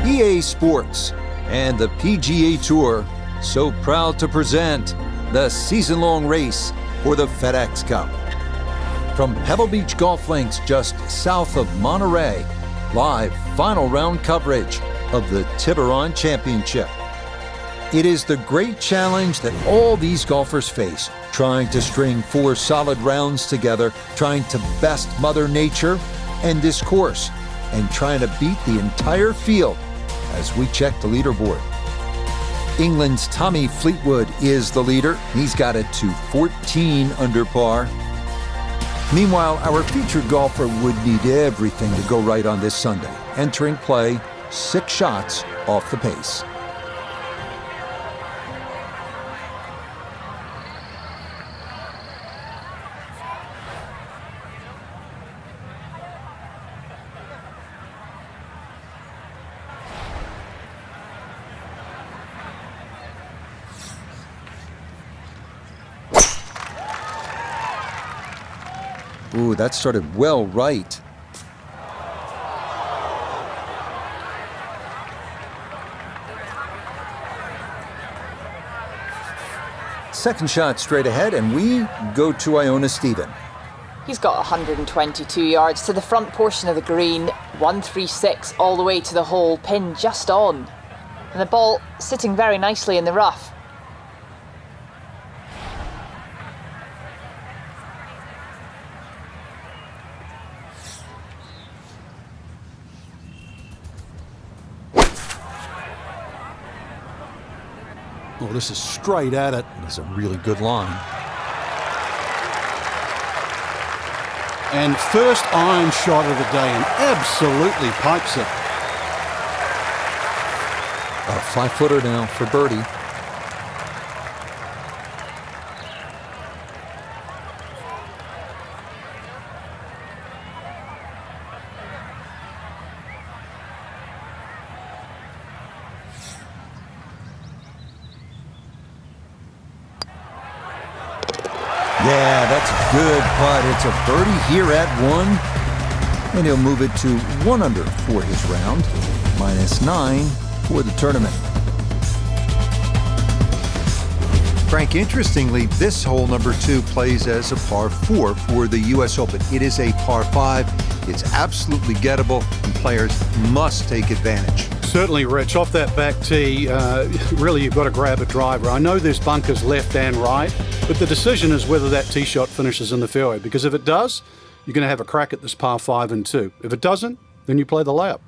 EA Sports and the PGA Tour so proud to present the season-long race for the FedEx Cup. From Pebble Beach Golf Links just south of Monterey, live final round coverage of the Tiburon Championship. It is the great challenge that all these golfers face, trying to string 4 solid rounds together, trying to best Mother Nature and this course, and trying to beat the entire field as we check the leaderboard. England's Tommy Fleetwood is the leader. He's got it to 14 under par. Meanwhile, our featured golfer would need everything to go right on this Sunday, entering play 6 shots off the pace. Ooh, that started well right. Second shot straight ahead, and we go to Iona Stephen. He's got 122 yards to the front portion of the green, 136 all the way to the hole, pin just on. And the ball sitting very nicely in the rough. Oh, this is straight at it. It's a really good line. And first iron shot of the day, and absolutely pipes it. A 5-footer now for birdie. Yeah, that's a good putt. It's a birdie here at 1. And he'll move it to 1 under for his round. -9 for the tournament. Frank, interestingly, this hole number 2 plays as a par 4 for the U.S. Open. It is a par 5. It's absolutely gettable, and players must take advantage. Certainly, Rich. Off that back tee, really you've got to grab a driver. I know there's bunkers left and right, but the decision is whether that tee shot finishes in the fairway, because if it does, you're going to have a crack at this par 5 and 2. If it doesn't, then you play the layup.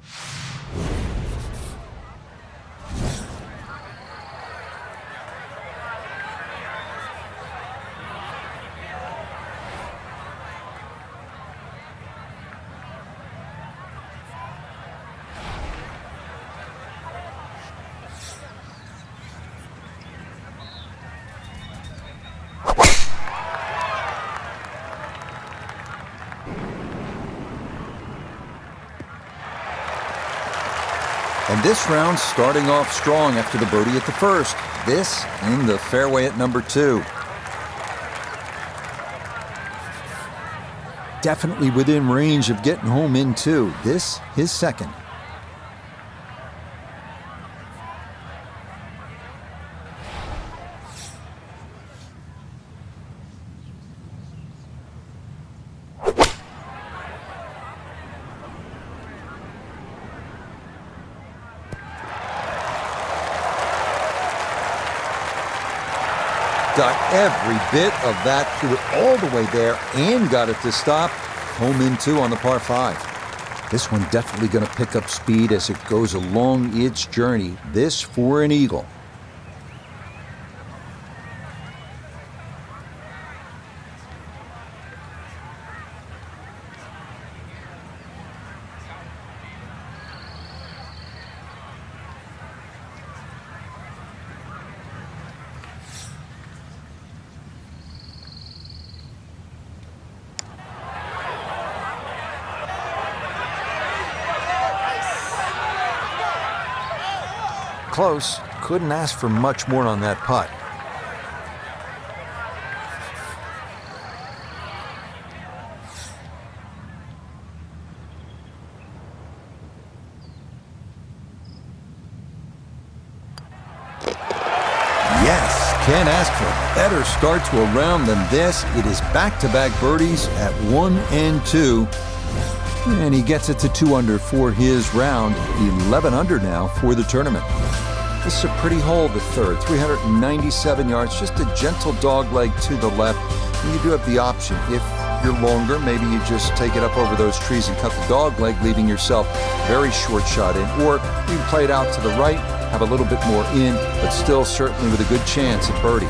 And this round starting off strong after the birdie at the first. This in the fairway at number 2. Definitely within range of getting home in 2. This, his second. Got every bit of that, threw it all the way there and got it to stop. Home in 2 on the par 5. This one definitely going to pick up speed as it goes along its journey. This for an eagle. Close. Couldn't ask for much more on that putt. can't ask for a better start to a round than this. It is back-to-back birdies at 1 and 2. And he gets it to 2 under for his round. 11 under now for the tournament. This is a pretty hole, the third. 397 yards, just a gentle dogleg to the left. And you do have the option. If you're longer, maybe you just take it up over those trees and cut the dogleg, leaving yourself very short shot in. Or you can play it out to the right, have a little bit more in, but still certainly with a good chance at birdie.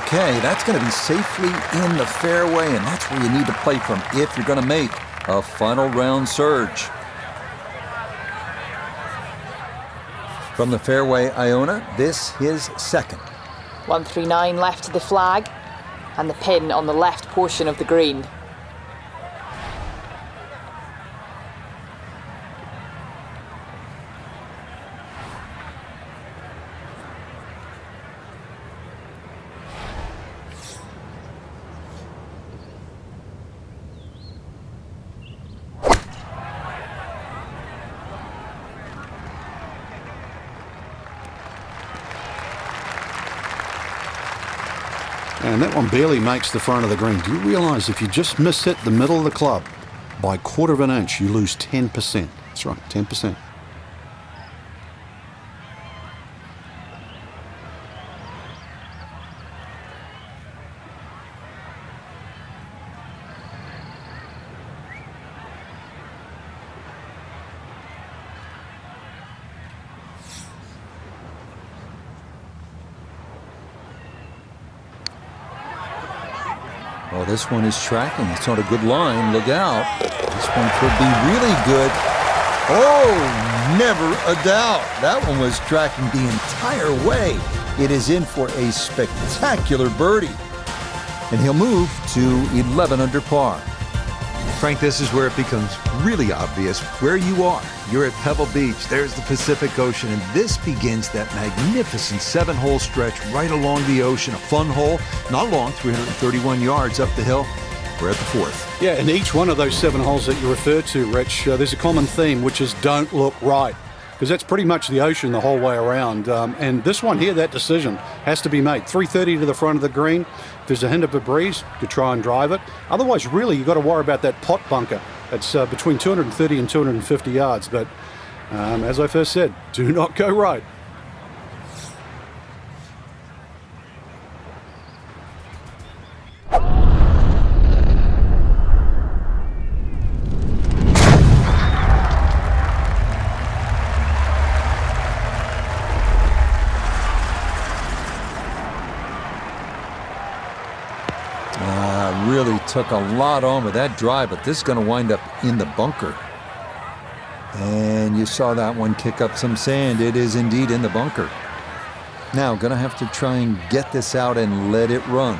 Okay, that's going to be safely in the fairway, and that's where you need to play from if you're going to make a final round surge. From the fairway, Iona, this is second. 139 left to the flag, and the pin on the left portion of the green. And that one barely makes the front of the green. Do you realise if you just miss hit the middle of the club by a quarter of an inch, you lose 10%. That's right, 10%. Oh, this one is tracking. It's on a good line. Look out. This one could be really good. Oh, never a doubt. That one was tracking the entire way. It is in for a spectacular birdie. And he'll move to 11 under par. Frank, this is where it becomes really obvious where you are. You're at Pebble Beach. There's the Pacific Ocean, and this begins that magnificent 7-hole stretch right along the ocean. A fun hole, not long, 331 yards up the hill. We're at the fourth. Yeah, and each one of those 7 holes that you referred to, Rich, there's a common theme, which is don't look right. Because that's pretty much the ocean the whole way around. And this one here, that decision has to be made. 330 to the front of the green. If there's a hint of a breeze, you try and drive it. Otherwise, really, you've got to worry about that pot bunker. It's between 230 and 250 yards. But as I first said, do not go right. Really took a lot on with that drive, but this is going to wind up in the bunker. And you saw that one kick up some sand. It is indeed in the bunker. Now, going to have to try and get this out and let it run.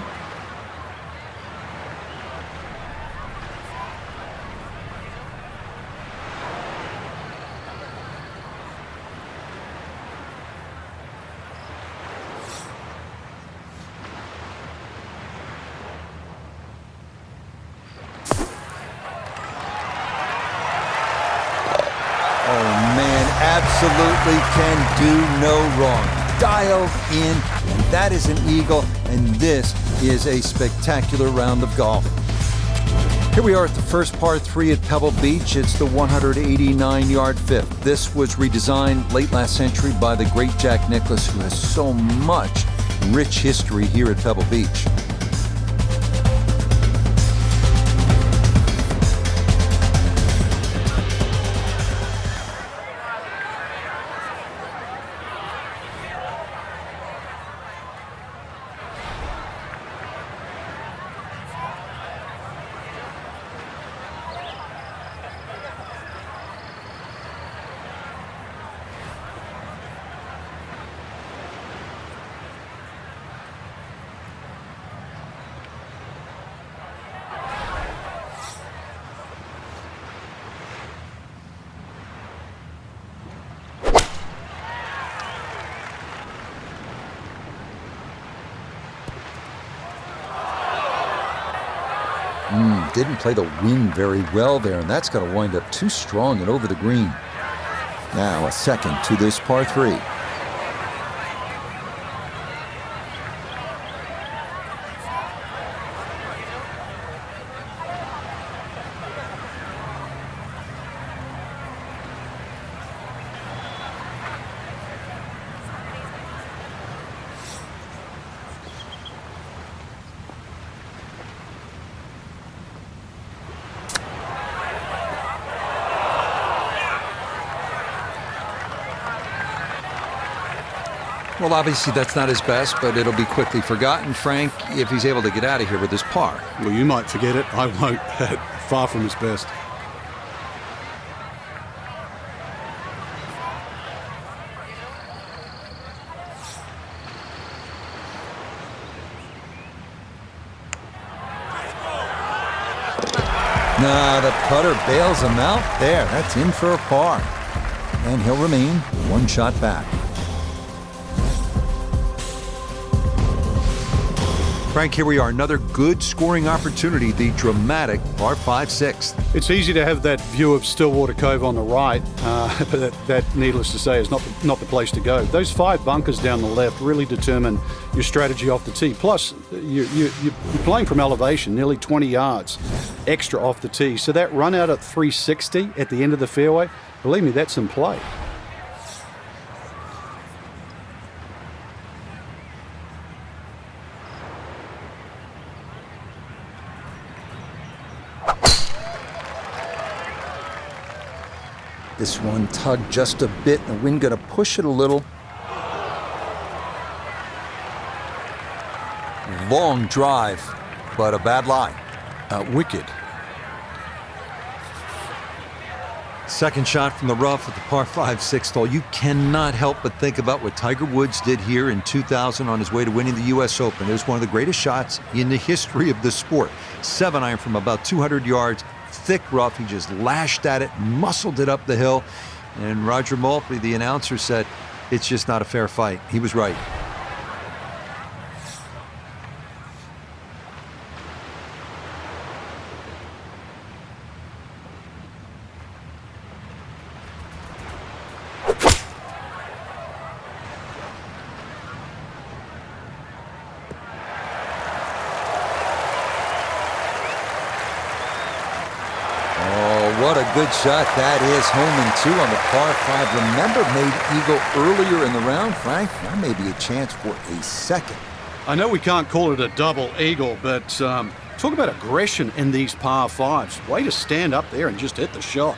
Absolutely can do no wrong. Dialed in, and that is an eagle, and this is a spectacular round of golf. Here we are at the first par 3 at Pebble Beach. It's the 189-yard fifth. This was redesigned late last century by the great Jack Nicklaus, who has so much rich history here at Pebble Beach. Didn't play the wind very well there, and that's going to wind up too strong and over the green. Now a second to this par 3. Well, obviously that's not his best, but it'll be quickly forgotten, Frank, if he's able to get out of here with his par. Well, you might forget it. I won't. Far from his best. Nah, the putter bails him out there. That's in for a par. And he'll remain one shot back. Frank, here we are, another good scoring opportunity, the dramatic par 5 6th. It's easy to have that view of Stillwater Cove on the right, but that, needless to say, is not the place to go. Those 5 bunkers down the left really determine your strategy off the tee. Plus, you're playing from elevation, nearly 20 yards extra off the tee. So that run out at 360 at the end of the fairway, believe me, that's in play. This one tugged just a bit, and the wind going to push it a little. Long drive, but a bad lie. Wicked. Second shot from the rough at the par 5 6th hole. You cannot help but think about what Tiger Woods did here in 2000 on his way to winning the U.S. Open. It was one of the greatest shots in the history of the sport. 7-iron from about 200 yards. Thick rough, he just lashed at it, muscled it up the hill, and Roger Maltby, the announcer, said, "It's just not a fair fight." He was right. What a good shot that is. Home and 2 on the par 5. Remember, made eagle earlier in the round, Frank. Now maybe a chance for a second. I know we can't call it a double eagle, but talk about aggression in these par 5s. Way to stand up there and just hit the shot.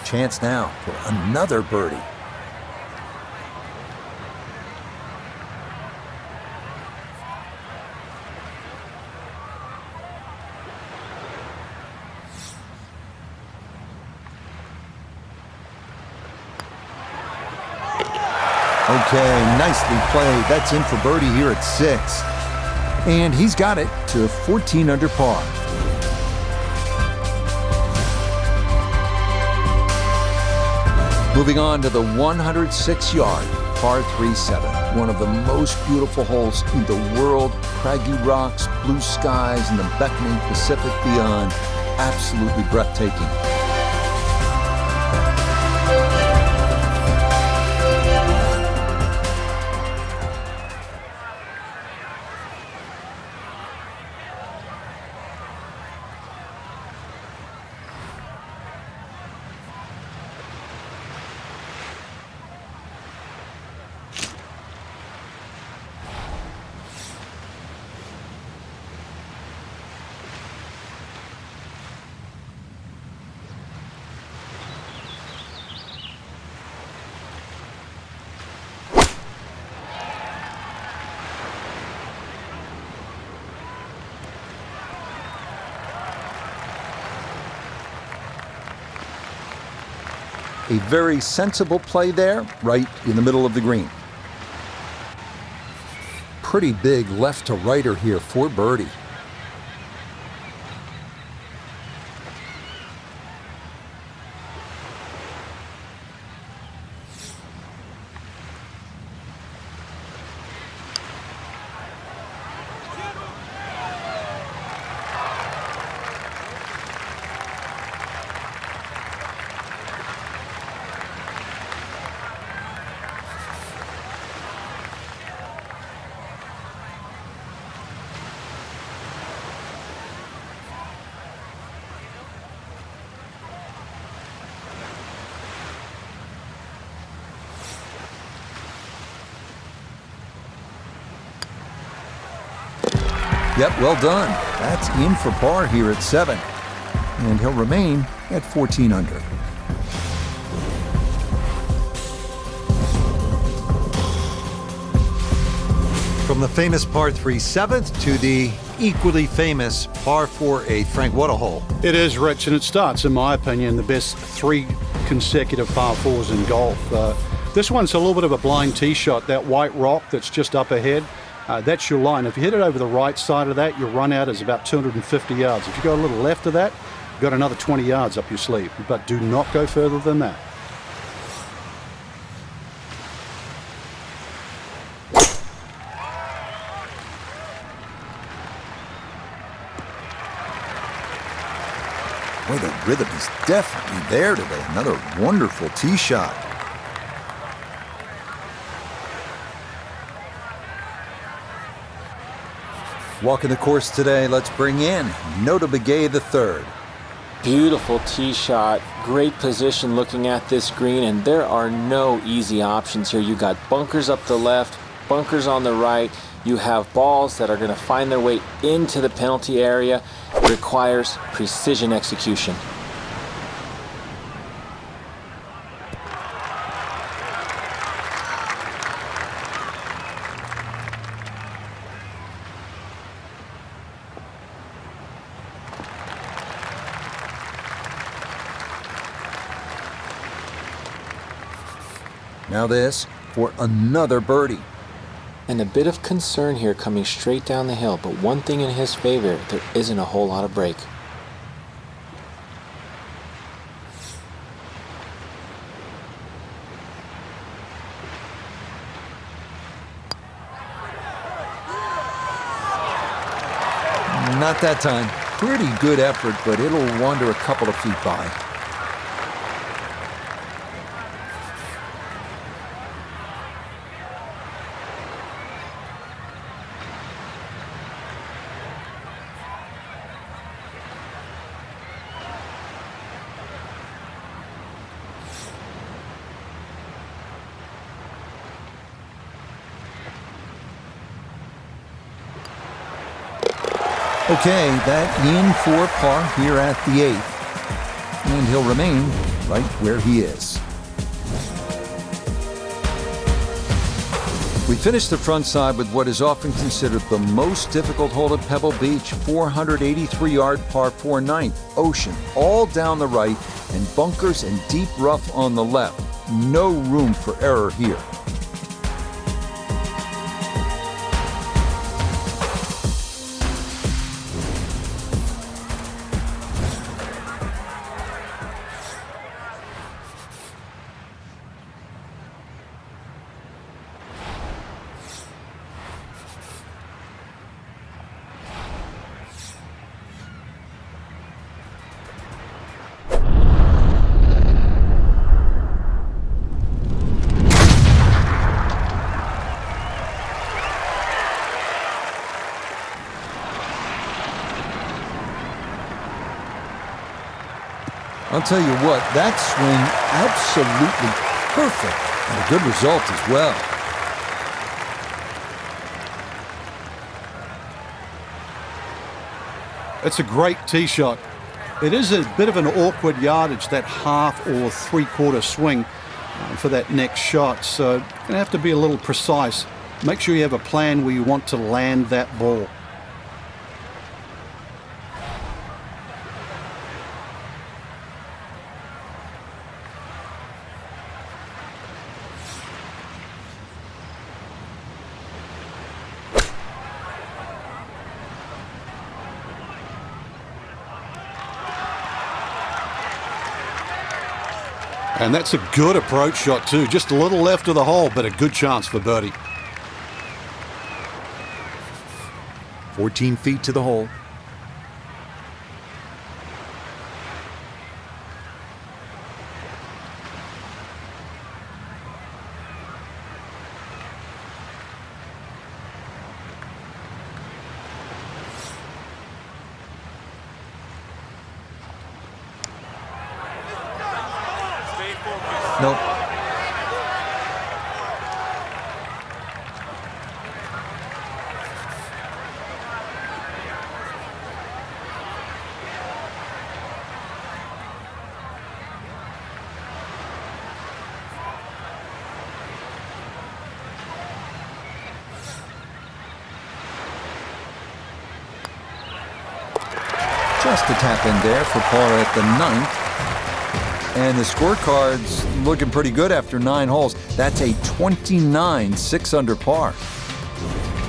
Chance now for another birdie. Okay, nicely played. That's in for birdie here at 6. And he's got it to 14 under par. Moving on to the 106-yard par 3-7. One of the most beautiful holes in the world. Craggy rocks, blue skies, and the beckoning Pacific beyond. Absolutely breathtaking. A very sensible play there, right in the middle of the green. Pretty big left to righter here for birdie. Yep, well done. That's in for par here at 7. And he'll remain at 14 under. From the famous par 3 7th to the equally famous par 4 8th. Frank, what a hole. It is, Rich, and it starts, in my opinion, the best 3 consecutive par 4s in golf. This one's a little bit of a blind tee shot. That white rock that's just up ahead, that's your line. If you hit it over the right side of that, your run out is about 250 yards. If you go a little left of that, you've got another 20 yards up your sleeve. But do not go further than that. Boy, the rhythm is definitely there today. Another wonderful tee shot. Walking the course today, let's bring in Nota Begay III. Beautiful tee shot, great position looking at this green, and there are no easy options here. You got bunkers up the left, bunkers on the right. You have balls that are going to find their way into the penalty area. It requires precision execution. Now this for another birdie. And a bit of concern here coming straight down the hill, but one thing in his favor, there isn't a whole lot of break. Not that time. Pretty good effort, but it'll wander a couple of feet by. Okay, that in for par here at the 8th. And he'll remain right where he is. We finished the front side with what is often considered the most difficult hole at Pebble Beach, 483-yard par 4 9th, ocean, all down the right, and bunkers and deep rough on the left. No room for error here. I'll tell you what, that swing absolutely perfect and a good result as well. It's a great tee shot. It is a bit of an awkward yardage, that half or three-quarter swing for that next shot. So you're going to have to be a little precise. Make sure you have a plan where you want to land that ball. And that's a good approach shot too. Just a little left of the hole, but a good chance for birdie. 14 feet to the hole. Nope. Just a tap in there for par at the 9th. And the scorecard's looking pretty good after 9 holes. That's a 29 6-under par.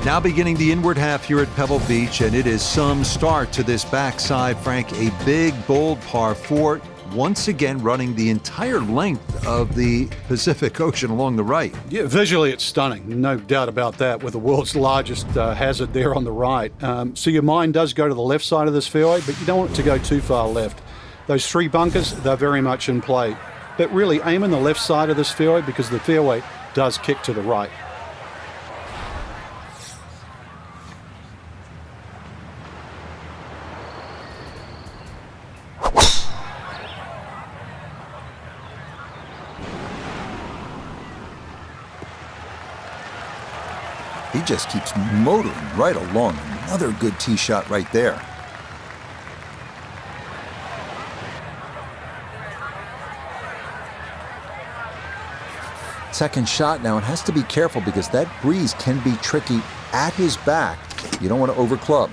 Now beginning the inward half here at Pebble Beach, and it is some start to this backside, Frank. A big, bold par 4, once again running the entire length of the Pacific Ocean along the right. Yeah, visually it's stunning, no doubt about that, with the world's largest hazard there on the right. So your mind does go to the left side of this fairway, but you don't want it to go too far left. Those 3 bunkers, they're very much in play. But really aim in the left side of this fairway because the fairway does kick to the right. He just keeps motoring right along. Another good tee shot right there. Second shot now, and has to be careful because that breeze can be tricky at his back. You don't want to overclub.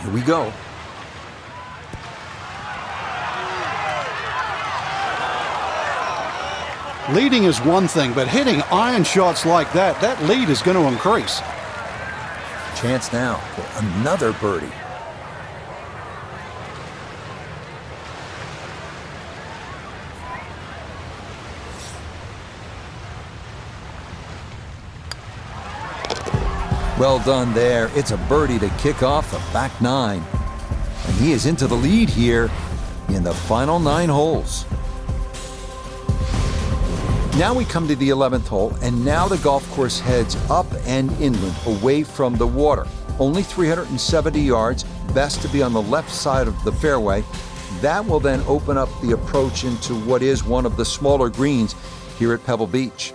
Here we go. Leading is one thing, but hitting iron shots like that, that lead is going to increase. Chance now for another birdie. Well done there. It's a birdie to kick off the back 9. And he is into the lead here in the final 9 holes. Now we come to the 11th hole, and now the golf course heads up and inland, away from the water. Only 370 yards, best to be on the left side of the fairway. That will then open up the approach into what is one of the smaller greens here at Pebble Beach.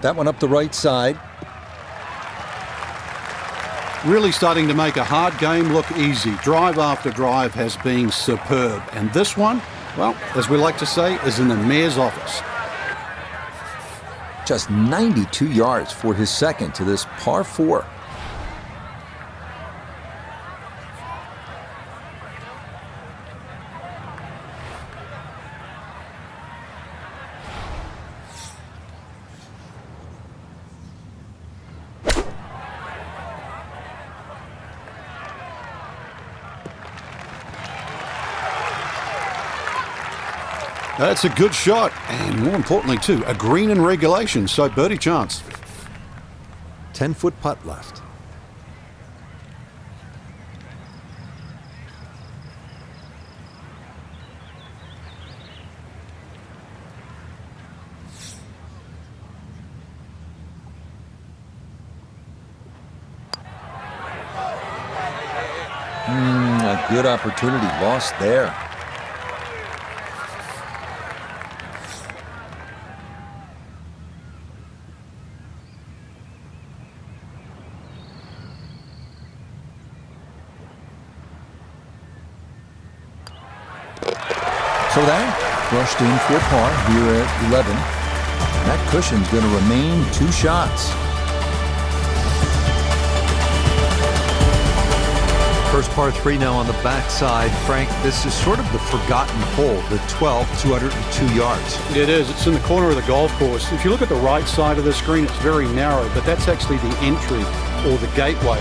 That one up the right side. Really starting to make a hard game look easy. Drive after drive has been superb. And this one, well, as we like to say, is in the mayor's office. Just 92 yards for his second to this par 4. That's a good shot, and more importantly too, a green in regulation, so birdie chance. 10-foot putt left. A good opportunity lost there. So that brushed in for par here at 11. And that cushion's going to remain 2 shots. First par 3 now on the backside. Frank, this is sort of the forgotten hole, the 12, 202 yards. It is. It's in the corner of the golf course. If you look at the right side of the screen, it's very narrow, but that's actually the entry or the gateway.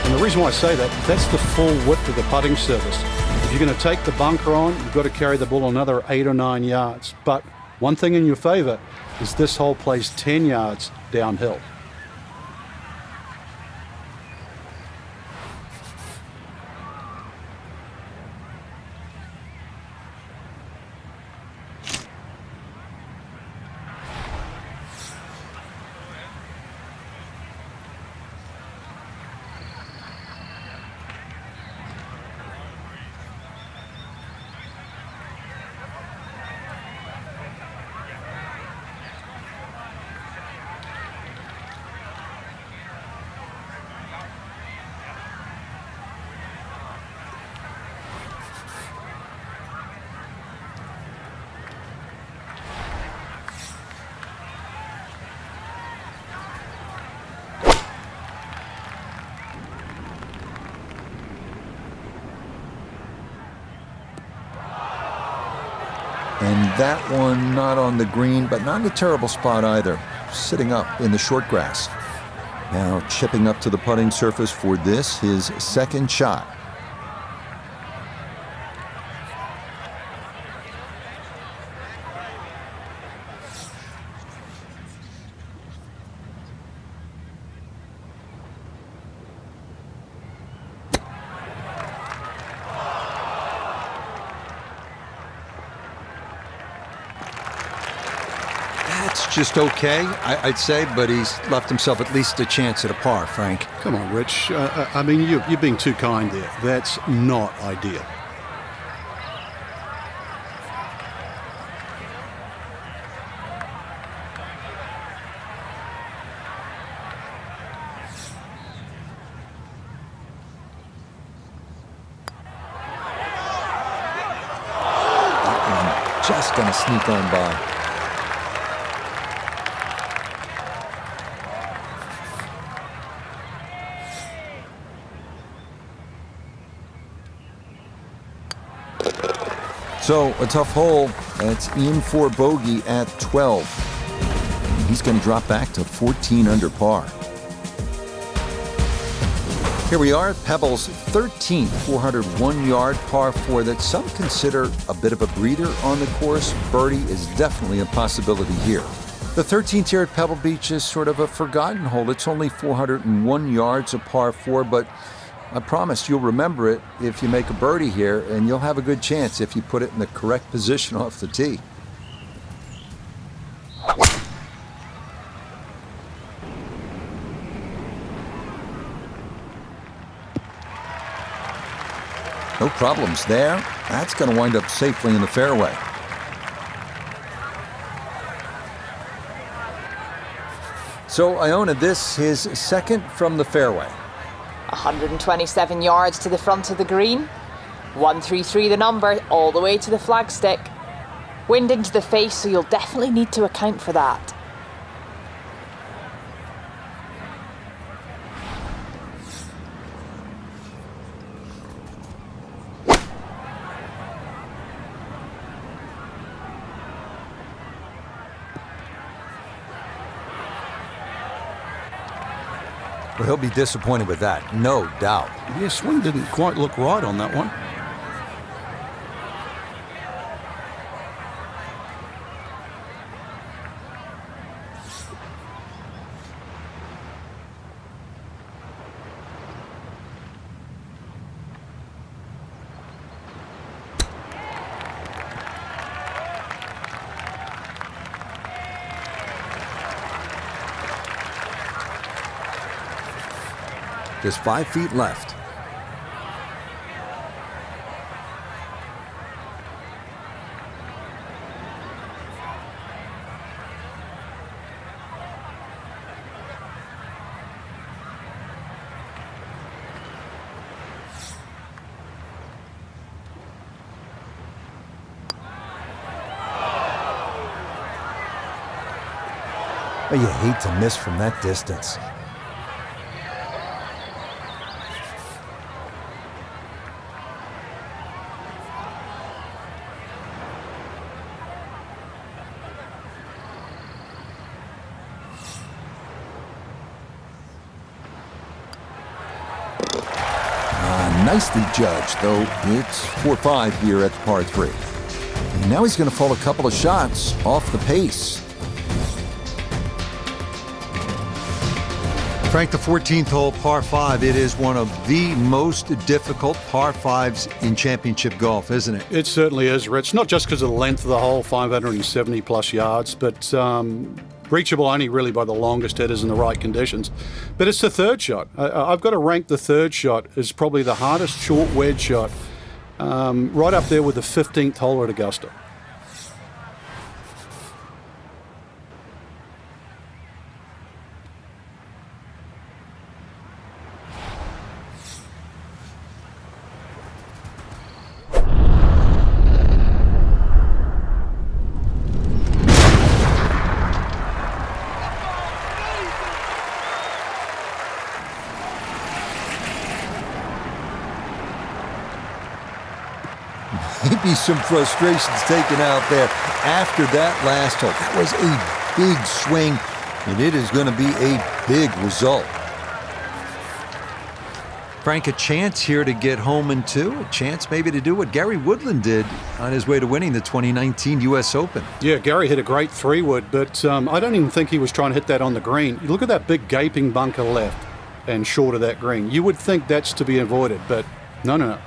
And the reason why I say that, that's the full width of the putting surface. If you're going to take the bunker on, you've got to carry the ball another 8 or 9 yards. But one thing in your favor is this hole plays 10 yards downhill. And that one not on the green, but not in a terrible spot either. Sitting up in the short grass. Now chipping up to the putting surface for this, his second shot. That's just okay, I'd say, but he's left himself at least a chance at a par, Frank. Come on, Rich. I mean, you're being too kind there. That's not ideal. That one just going to sneak on by. So, a tough hole. That's in for bogey at 12. And he's going to drop back to 14 under par. Here we are at Pebble's 13th 401-yard par 4 that some consider a bit of a breather on the course. Birdie is definitely a possibility here. The 13th here at Pebble Beach is sort of a forgotten hole. It's only 401 yards of par 4, but I promise you'll remember it if you make a birdie here, and you'll have a good chance if you put it in the correct position off the tee. No problems there. That's going to wind up safely in the fairway. So Iona, this his second from the fairway. 127 yards to the front of the green. 133 the number, all the way to the flagstick. Wind into the face, so you'll definitely need to account for that. Well, he'll be disappointed with that, no doubt. Yeah, swing didn't quite look right on that one. Just 5 feet left. Oh, you hate to miss from that distance. Nicely judged, though it's 4-5 here at the par 3. And now he's going to fall a couple of shots off the pace. Frank, the 14th hole, par 5, it is one of the most difficult par 5s in championship golf, isn't it? It certainly is, Rich. Not just because of the length of the hole, 570 plus yards, but reachable only really by the longest hitters in the right conditions. But it's the third shot. I've got to rank the third shot as probably the hardest short wedge shot, right up there with the 15th hole at Augusta. Maybe some frustrations taken out there after that last hole. That was a big swing, and it is going to be a big result. Frank, a chance here to get home in 2, a chance maybe to do what Gary Woodland did on his way to winning the 2019 U.S. Open. Yeah, Gary hit a great 3-wood, but I don't even think he was trying to hit that on the green. You look at that big gaping bunker left and short of that green. You would think that's to be avoided, but no.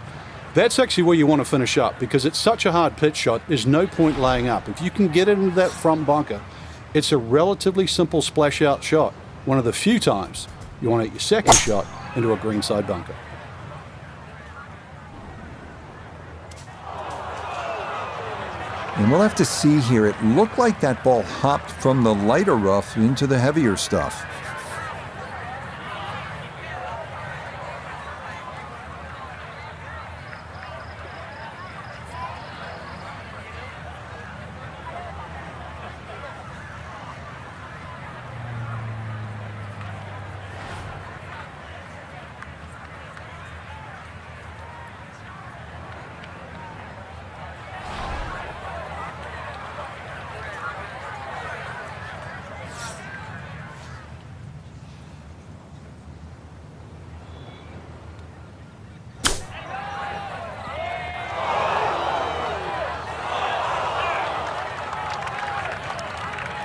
That's actually where you want to finish up because it's such a hard pitch shot. There's no point laying up. If you can get into that front bunker, it's a relatively simple splash out shot. One of the few times you want to hit your second shot into a greenside bunker. And we'll have to see here. It looked like that ball hopped from the lighter rough into the heavier stuff.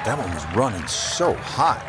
That one was running so hot.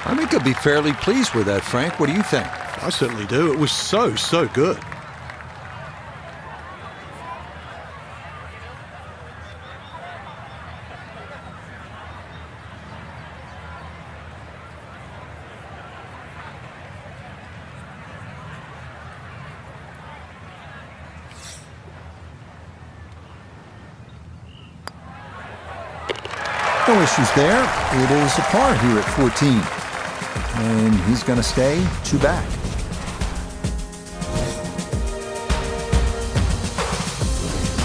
I think he'll be fairly pleased with that, Frank. What do you think? I certainly do. It was so good. No issues there. It is a par here at 14. And he's going to stay 2 back.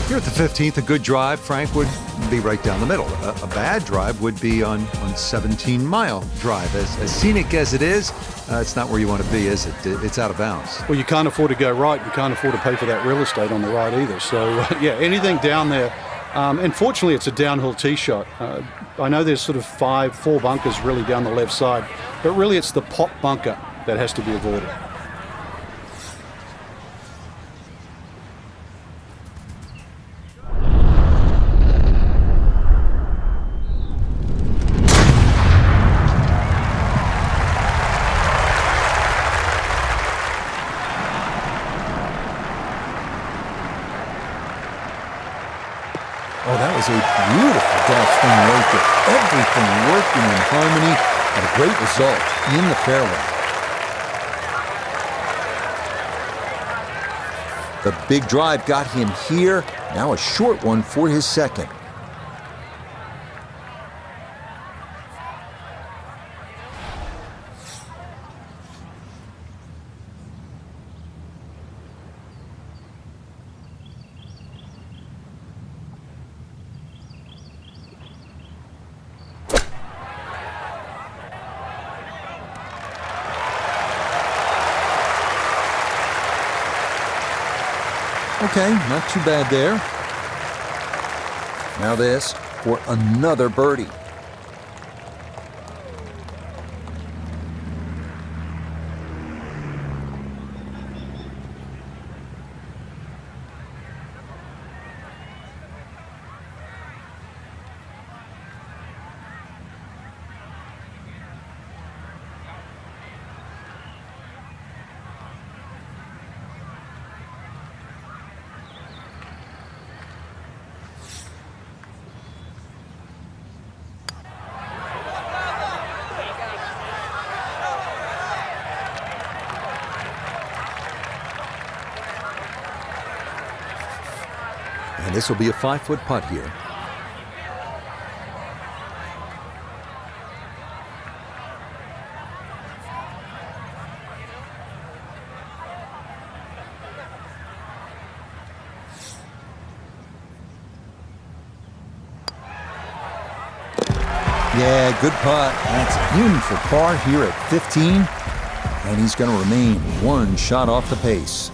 Here at the 15th, a good drive, Frank, would be right down the middle. A bad drive would be on 17-mile drive. As scenic as it is, it's not where you want to be, is it? It's out of bounds. Well, you can't afford to go right. You can't afford to pay for that real estate on the right either. So, yeah, anything down there. And fortunately, it's a downhill tee shot. I know there's sort of 4 bunkers really down the left side, but really it's the pot bunker that has to be avoided. Oh, that was a beautiful golf swing right there. Everything working in harmony and a great result in the fairway. The big drive got him here. Now a short one for his second. Okay, not too bad there. Now this for another birdie. And this will be a 5-foot putt here. Yeah, good putt. That's in for par here at 15. And he's going to remain one shot off the pace.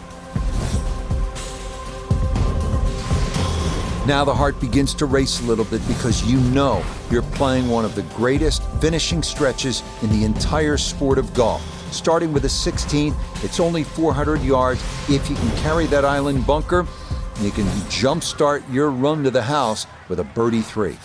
Now the heart begins to race a little bit because you know you're playing one of the greatest finishing stretches in the entire sport of golf. Starting with a 16th, it's only 400 yards. If you can carry that island bunker, you can jumpstart your run to the house with a birdie 3.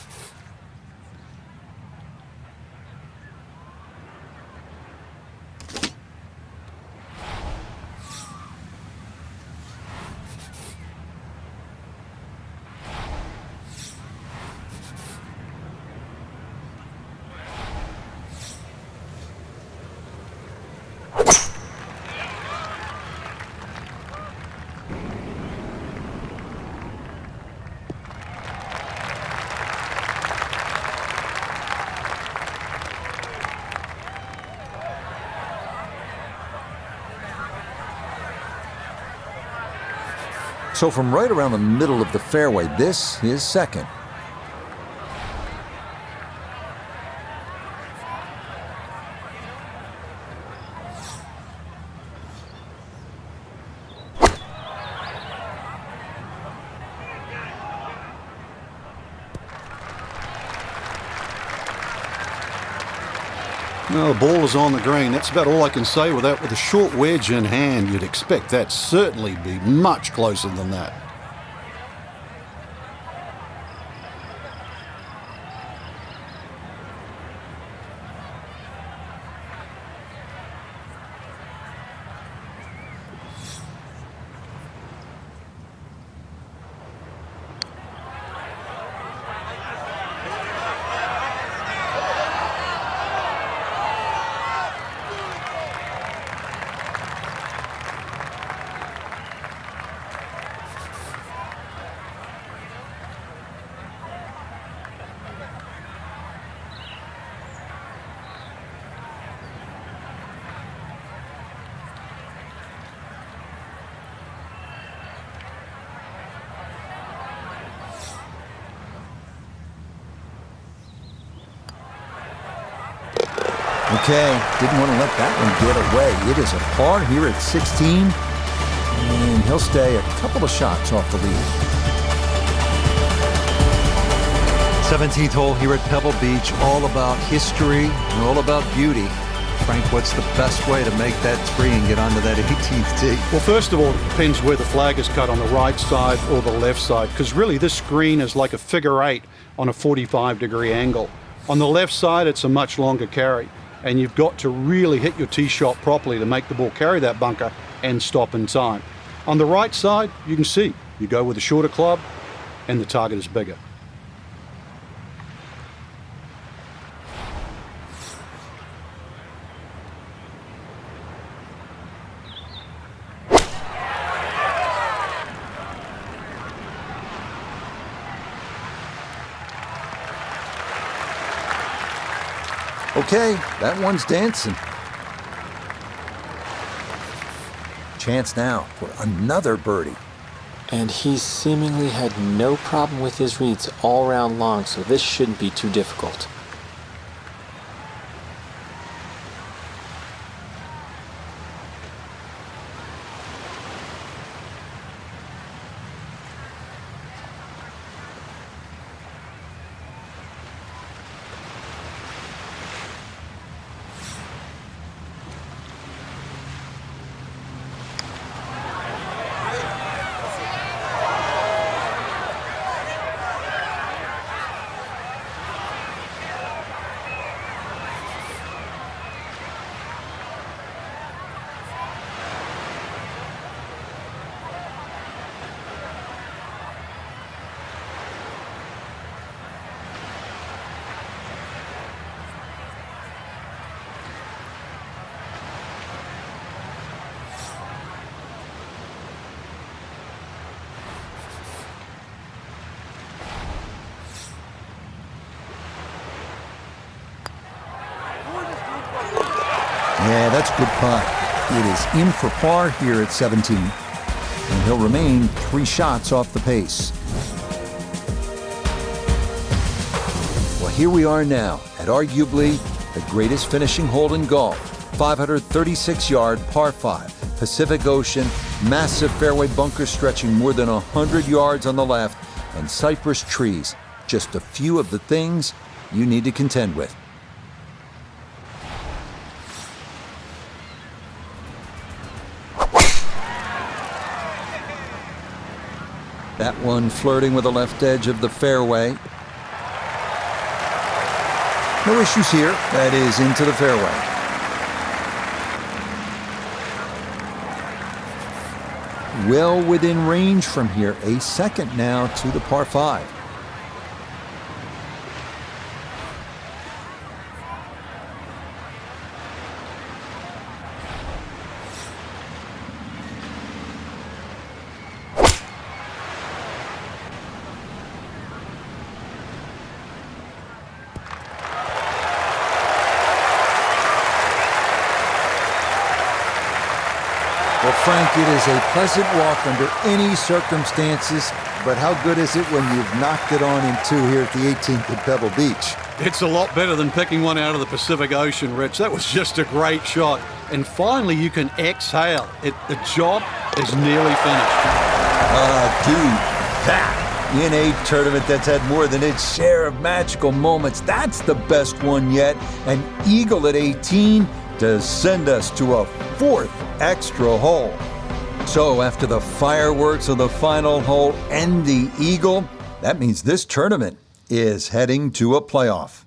So from right around the middle of the fairway, this is second. Well, the ball is on the green. That's about all I can say with that. With a short wedge in hand, you'd expect that certainly be much closer than that. Okay, didn't want to let that one get away. It is a par here at 16, and he'll stay a couple of shots off the lead. 17th hole here at Pebble Beach, all about history and all about beauty. Frank, what's the best way to make that three and get onto that 18th tee? Well, first of all, it depends where the flag is cut, on the right side or the left side, because really this green is like a figure 8 on a 45-degree angle. On the left side, it's a much longer carry, and you've got to really hit your tee shot properly to make the ball carry that bunker and stop in time. On the right side, you can see, you go with a shorter club and the target is bigger. Okay, that one's dancing. Chance now for another birdie. And he seemingly had no problem with his reads all round long, so this shouldn't be too difficult. Yeah, that's a good putt. It is in for par here at 17. And he'll remain 3 shots off the pace. Well, here we are now at arguably the greatest finishing hole in golf. 536-yard par 5. Pacific Ocean, massive fairway bunkers stretching more than 100 yards on the left, and cypress trees. Just a few of the things you need to contend with. That one flirting with the left edge of the fairway. No issues here. That is into the fairway. Well within range from here. A second now to the par 5. Well, Frank, it is a pleasant walk under any circumstances, but how good is it when you've knocked it on in 2 here at the 18th at Pebble Beach? It's a lot better than picking one out of the Pacific Ocean, Rich. That was just a great shot. And finally, you can exhale. The job is nearly finished. Dude, that in a tournament that's had more than its share of magical moments, that's the best one yet. An eagle at 18 to send us to a 4th extra hole. So after the fireworks of the final hole and the eagle, that means this tournament is heading to a playoff.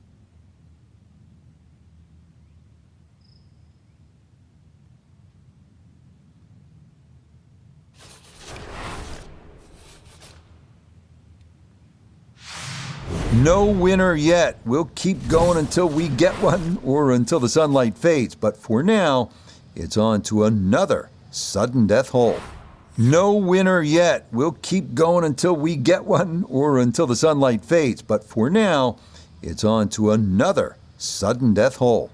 No winner yet. We'll keep going until we get one or until the sunlight fades. But for now, it's on to another sudden death hole. No winner yet. We'll keep going until we get one or until the sunlight fades. But for now, it's on to another sudden death hole.